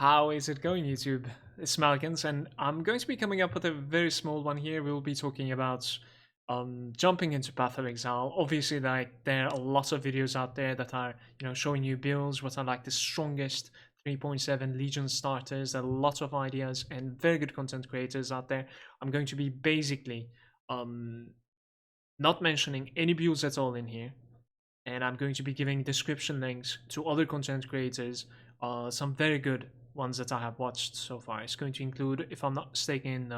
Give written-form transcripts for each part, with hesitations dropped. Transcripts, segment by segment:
How is it going, YouTube? It's Malagant, and I'm going to be coming up with a very small one here. We'll be talking about jumping into Path of Exile. Obviously, like there are lots of videos out there that are showing you builds, what are like the strongest 3.7 Legion starters. There are lots of ideas and very good content creators out there. I'm going to be basically not mentioning any builds at all in here, and I'm going to be giving description links to other content creators, some very good ones that I have watched so far. It's going to include, if I'm not mistaken,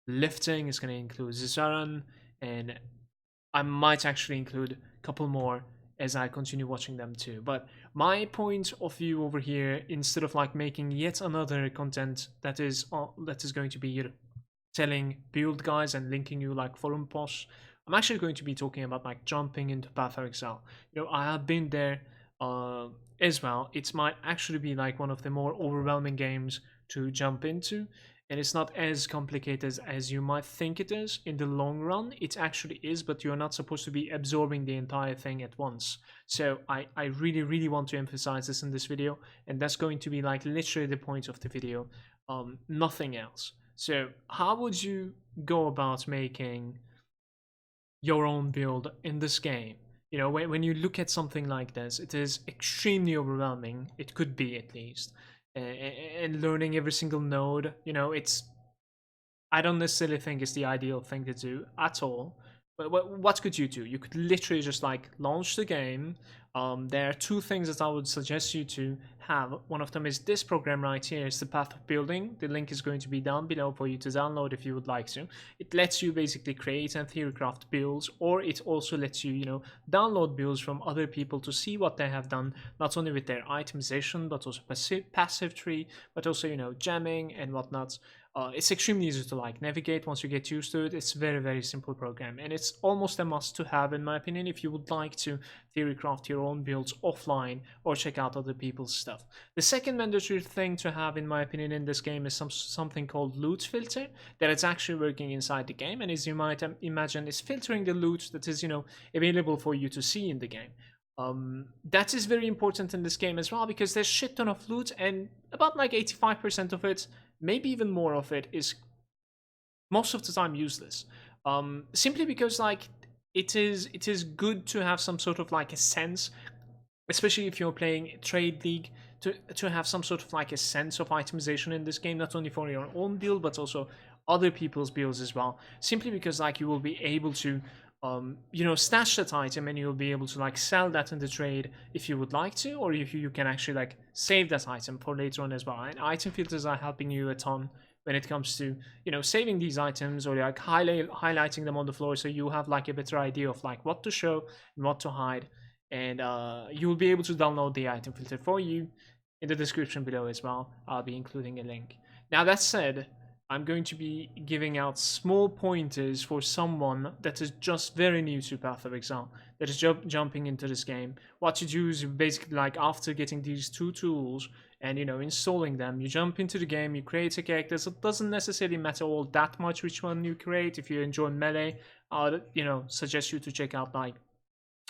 lifting. It's going to include Zizaran, and I might actually include a couple more as I continue watching them too. But my point of view over here, instead of like making yet another content that is going to be telling build guys and linking you like forum posts, I'm actually going to be talking about like jumping into Path of Exile. I have been there as well. It might actually be like one of the more overwhelming games to jump into, and it's not as complicated as you might think it is in the long run. It actually is, but you're not supposed to be absorbing the entire thing at once. So I really, really want to emphasize this in this video, and that's going to be like literally the point of the video, nothing else. So how would you go about making your own build in this game? When you look at something like this, it is extremely overwhelming. It could be, at least. And learning every single node, I don't necessarily think it's the ideal thing to do at all. But what could you do? You could literally just like launch the game. There are two things that I would suggest you to have. One of them is this program right here. It's the Path of Building. The link is going to be down below for you to download if you would like to. It lets you basically create and theorycraft builds, or it also lets you, download builds from other people to see what they have done, not only with their itemization, but also passive tree, but also, jamming and whatnot. It's extremely easy to like navigate once you get used to it. It's very, very simple program, and it's almost a must to have in my opinion if you would like to theorycraft your own builds offline or check out other people's stuff. The second mandatory thing to have in my opinion in this game is something called loot filter, that it's actually working inside the game, and as you might imagine, it's filtering the loot that is available for you to see in the game. That is very important in this game as well, because there's shit ton of loot, and about like 85% of it, maybe even more of it, is most of the time useless. Simply because like it is good to have some sort of like a sense, especially if you're playing trade league, to have some sort of like a sense of itemization in this game, not only for your own build but also other people's builds as well. Simply because like you will be able to stash that item, and you'll be able to like sell that in the trade if you would like to, or if you can actually like save that item for later on as well. And item filters are helping you a ton when it comes to saving these items, or like highlighting them on the floor, so you have like a better idea of like what to show and what to hide. And you'll be able to download the item filter for you in the description below as well. I'll be including a link. Now that said, I'm going to be giving out small pointers for someone that is just very new to Path of Exile, that is jumping into this game. What you do is, you basically, like, after getting these two tools and installing them, you jump into the game, you create a character. So it doesn't necessarily matter all that much which one you create. If you enjoy melee, I'd suggest you to check out like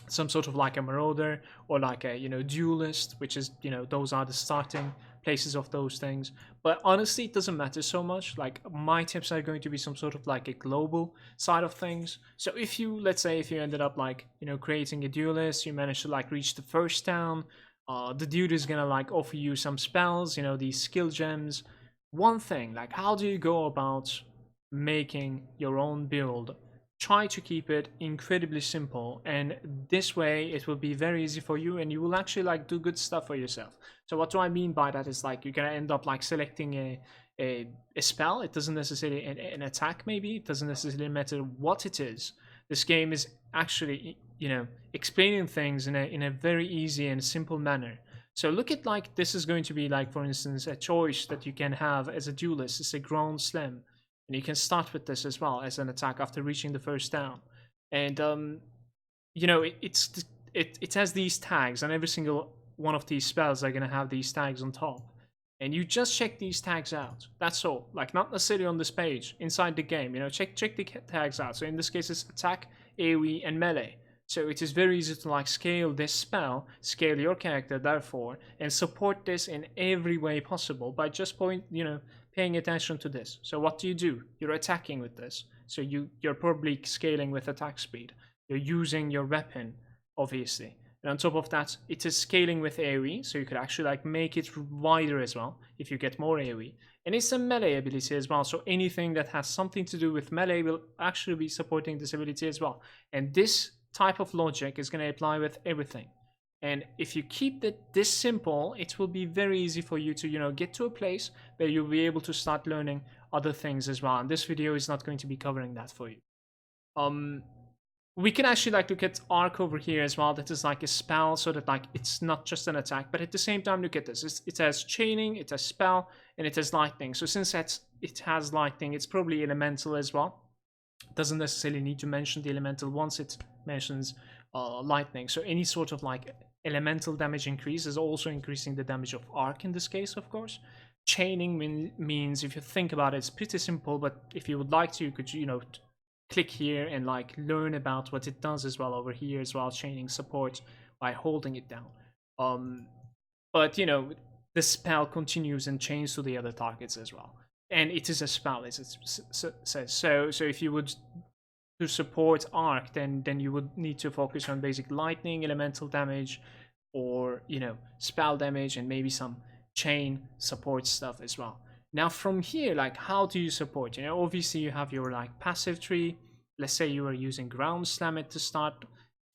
some sort of like a marauder, or like a duelist, which is those are the starting places of those things. But honestly, it doesn't matter so much. Like, my tips are going to be some sort of like a global side of things. So if you, let's say, if you ended up like creating a duelist, you managed to like reach the first town, the dude is gonna like offer you some spells, these skill gems. One thing, like, how do you go about making your own build? Try to keep it incredibly simple, and this way it will be very easy for you, and you will actually like do good stuff for yourself. So what do I mean by that is, like, you're gonna end up like selecting a spell. It doesn't necessarily an attack, maybe it doesn't necessarily matter what it is. This game is actually explaining things in a very easy and simple manner. So look at, like, this is going to be like, for instance, a choice that you can have as a duelist. It's a ground slam. And you can start with this as well as an attack after reaching the first down. And it has these tags, and every single one of these spells are gonna have these tags on top. And you just check these tags out. That's all. Like, not necessarily on this page, inside the game. Check the tags out. So in this case, it's attack, AoE, and melee. So it is very easy to like scale this spell, scale your character therefore, and support this in every way possible by just paying attention to this. So what do? You're attacking with this. So you're probably scaling with attack speed. You're using your weapon, obviously. And on top of that, it is scaling with AoE, so you could actually like make it wider as well if you get more AoE. And it's a melee ability as well, so anything that has something to do with melee will actually be supporting this ability as well. And this type of logic is going to apply with everything. And if you keep it this simple, it will be very easy for you to, get to a place where you'll be able to start learning other things as well. And this video is not going to be covering that for you. We can actually like look at arc over here as well. That is like a spell, so that like it's not just an attack, but at the same time, look at this. It has chaining, it has spell, and it has lightning. So since it has lightning, it's probably elemental as well. It doesn't necessarily need to mention the elemental once it mentions lightning. So any sort of like elemental damage increase is also increasing the damage of arc in this case, of course. Chaining means, if you think about it, it's pretty simple, but if you would like to, you could, click here and like learn about what it does as well over here as well. Chaining support by holding it down. But the spell continues and chains to the other targets as well. And it is a spell, as it says. So if you would to support arc, then you would need to focus on basic lightning, elemental damage, or spell damage, and maybe some chain support stuff as well. Now from here, like, how do you support? Obviously you have your like passive tree. Let's say you are using ground slam it to start.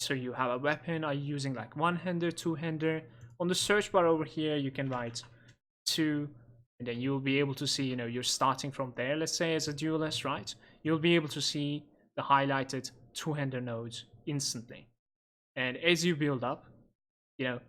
So you have a weapon. Are you using like one-hander, two-hander? On the search bar over here, you can write 2, and then you'll be able to see, you're starting from there, let's say as a duelist, right? You'll be able to see the highlighted two-hander nodes instantly. And as you build up,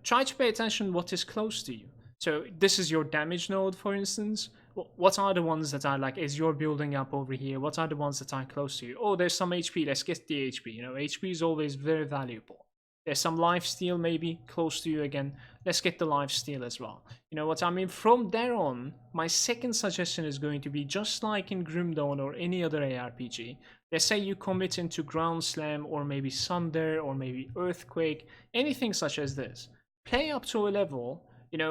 try to pay attention what is close to you. So this is your damage node, for instance. What are the ones that are like, as you're building up over here, what are the ones that are close to you? Oh, there's some HP, let's get the HP. HP is always very valuable. There's some lifesteal maybe close to you again. Let's get the lifesteal as well. You know what I mean? From there on, my second suggestion is going to be just like in Grim Dawn or any other ARPG. Let's say you commit into Ground Slam or maybe Sunder or maybe Earthquake, anything such as this. Play up to a level,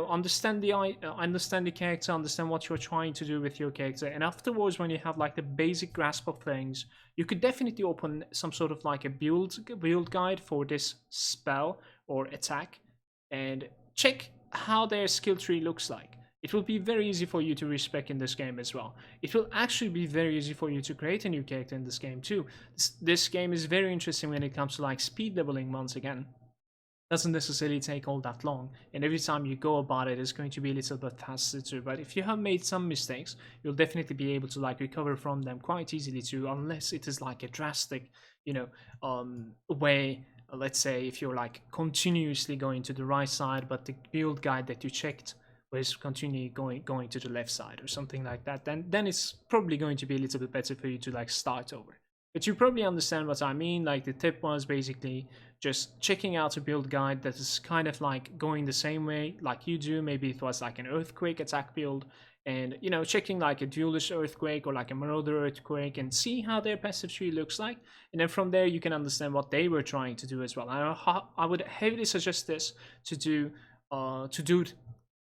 understand the character, understand what you're trying to do with your character, and afterwards, when you have like the basic grasp of things, you could definitely open some sort of like a build guide for this spell or attack, and check how their skill tree looks like. It will be very easy for you to respec in this game as well. It will actually be very easy for you to create a new character in this game too. This game is very interesting when it comes to like speed leveling once again. Doesn't necessarily take all that long, and every time you go about it, it's going to be a little bit faster too. But if you have made some mistakes, you'll definitely be able to like recover from them quite easily too, unless it is like a drastic way. Let's say if you're like continuously going to the right side, but the build guide that you checked was continually going to the left side or something like that, then it's probably going to be a little bit better for you to like start over. But you probably understand what I mean. Like, the tip was basically just checking out a build guide that is kind of like going the same way like you do. Maybe it was like an Earthquake attack build, and checking like a Duelist Earthquake or like a Marauder Earthquake, and see how their passive tree looks like. And then from there you can understand what they were trying to do as well. I would heavily suggest this to do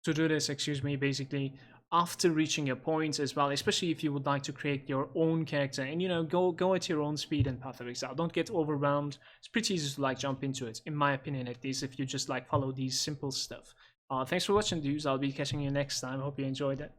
this, basically after reaching a point as well, especially if you would like to create your own character and go at your own speed in Path of Exile. Don't get overwhelmed. It's pretty easy to like jump into it, in my opinion at least, if you just like follow these simple stuff. Thanks for watching, dudes. I'll be catching you next time. Hope you enjoyed it.